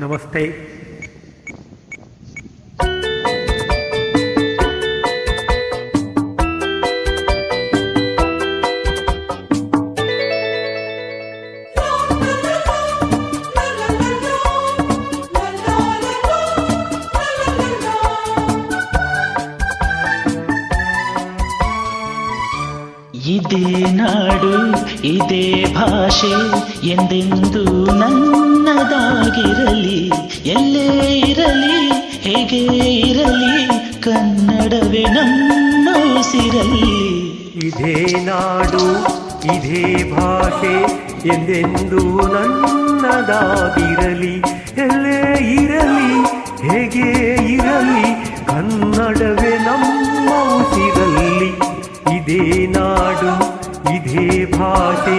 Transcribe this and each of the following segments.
ನಮಸ್ತೆ. ಇದೇ ನಾಡು ಇದೇ ಭಾಷೆ ಎಂದೆಂದು ನನ್ನದಾಗಿರಲಿ. ಎಲ್ಲೇ ಇರಲಿ ಹೇಗೆ ಇರಲಿ ಕನ್ನಡವೇ ನಮ್ಮ ಉಸಿರಲ್ಲಿ. ಇದೇ ನಾಡು ಇದೇ ಭಾಷೆ ಎಂದೆಂದು ನನ್ನದಾಗಿರಲಿ. ಎಲ್ಲೇ ಇರಲಿ ಹೇಗೆ ಇರಲಿ ಕನ್ನಡವೇ ನಮ್ಮ ಉಸಿರಲ್ಲಿ. ಇದೇ ನಾಡು ಇದೇ ಭಾಷೆ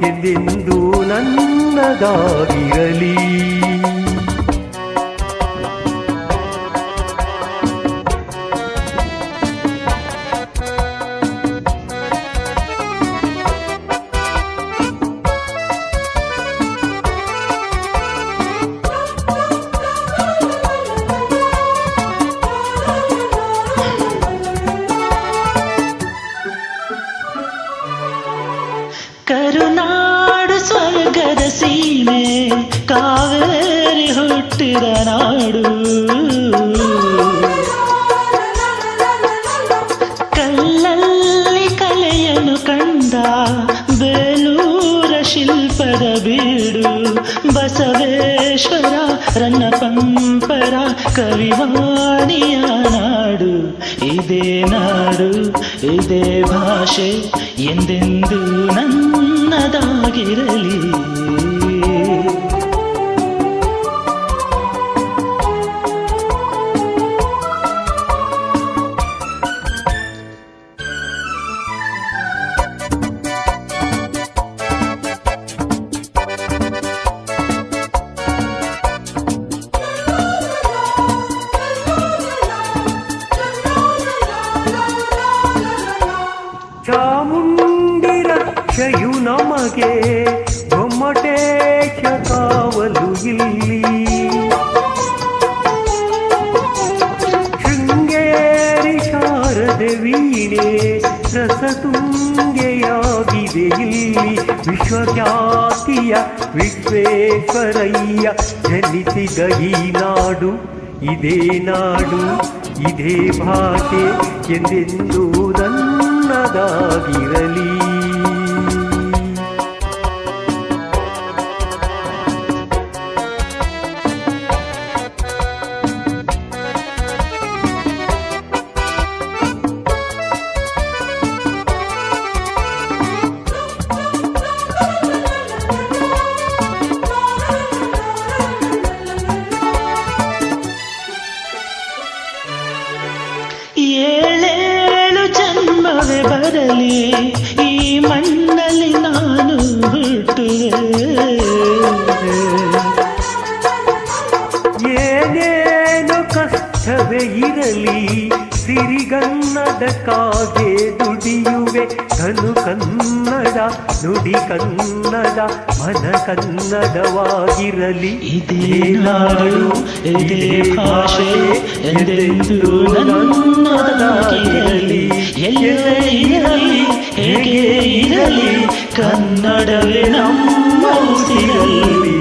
ಎಂದೆಂದು ನನ್ನದಾಗಿರಲಿ. ಕರುನಾಡು ಸ್ವರ್ಗದ ಸೀಮೆ ಕಾವೇರಿ ಹುಟ್ಟಿದ ನಾಡು. ಕಲ್ಲಲ್ಲಿ ಕಲೆಯನ್ನು ಕಂಡ ಬೇಲೂರ ಶಿಲ್ಪದ ಬೀಡು. ಬಸವೇಶ್ವರ ರನ್ನ ಪಂಪರ ಕವಿವಾಣಿಯ ನಾಡು. ಇದೇ ನಾಡು ಇದೇ ಭಾಷೆ ಎಂದೆಂದು ನನ್ನದಾಗಿರಲಿ. ಚಾಮುಂಡಿ ರಕ್ಷೆಯು ನಮಗೆ ಗೊಮ್ಮಟೇಶ ಕಾವಲು ಇಲ್ಲಿ. ಶೃಂಗೇರಿ ಶಾರದೆ ವೀಣೆ ರಸತುಂಗೆಯಾಗಿದೆ ಇಲ್ಲಿ. ವಿಶ್ವಖ್ಯಾತಿಯ ವಿಶ್ವೇಶ್ವರಯ್ಯ ಜನಿಸಿದ ಈ ನಾಡು. ಇದೇ ನಾಡು ಇದೇ ಭಾಷೆ ಎಂದೆಂದು ನನ್ನದಾಗಿರಲಿ. ಏಳೇಳು ಜನ್ಮವೇ ಬರಲಿ ಈ ಮಣ್ಣಲ್ಲಿ ನಾನು ಹುಟ್ಟುವೆ. ಏನೇನು ಕಷ್ಟವೇ ಇರಲಿ ಸಿರಿಗನ್ನಡಕ್ಕಾಗೆ ದುಡಿಯುವೆ. ತನು ಕನ್ನಡ ನುಡಿ ಕನ್ನಡ ಮನ ಕನ್ನಡವಾಗಿರಲಿ. ಇದೇ ನಾಡು ಇದೇ ಭಾಷೆ ಎಂದೆಂದು ನನ್ನದಾಗಿರಲಿ. ಎಲ್ಲೇ ಇರಲಿ ಹೇಗೆ ಇರಲಿ ಕನ್ನಡವೇ ನಮ್ಮ ಉಸಿರಲ್ಲಿ.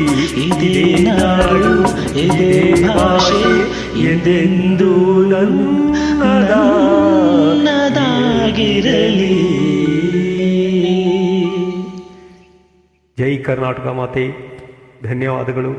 ಇದೇ ನಾಡು ಇದೇ ಭಾಷೆ ಎಂದೆಂದು ನನ್ನದಾಗಿರಲಿ. ಜೈ ಕರ್ನಾಟಕ ಮಾತೆ. ಧನ್ಯವಾದಗಳು.